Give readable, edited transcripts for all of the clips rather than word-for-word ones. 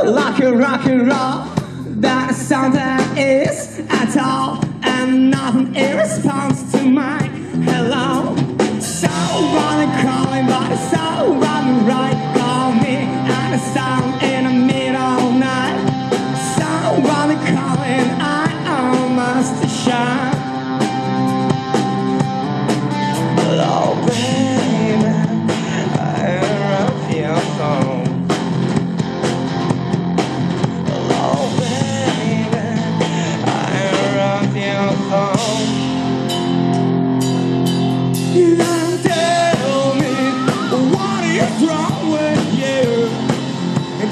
like a rock and roll. That something is at all, and nothing in response to my hello. Someone calling, but someone right. Call me at a sound in the middle of night. Someone calling, I almost shine. Oh baby, I love your phone. Oh baby, I love your phone. You gotta tell me what is wrong with you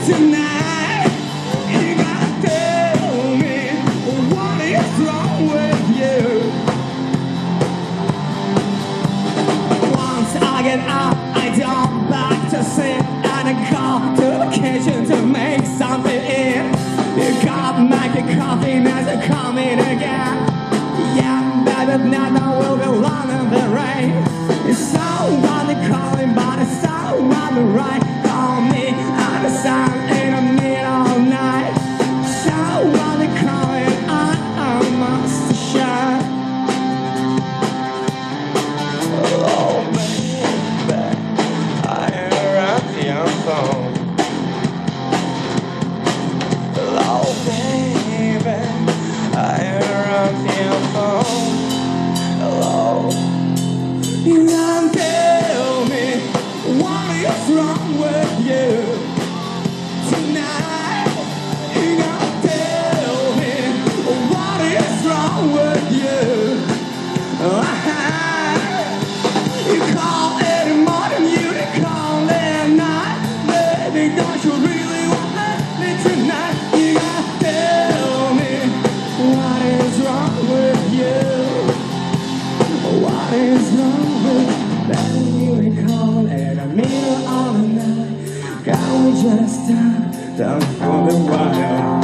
tonight. You gotta tell me what is wrong with you. Once I get up, I jump back to sleep, and I go to the kitchen to make something eat. You gotta make a coffee, now you're coming again. Yeah, baby, now I will be alone in the rain. It's someone calling, but it's someone right. Call me at the sound in the middle of night. Someone calling, I almost shine. Oh baby, I love your phone. Oh baby, I love your phone. Hello. You gotta tell me what is wrong with you tonight. You gotta tell me what is wrong with you. You call every morning, you call every night. Baby, don't you really want me tonight? You gotta tell me what is wrong with you. What is wrong with you? Baby, you call in the middle of the night. Can we just stop? Don't for the water.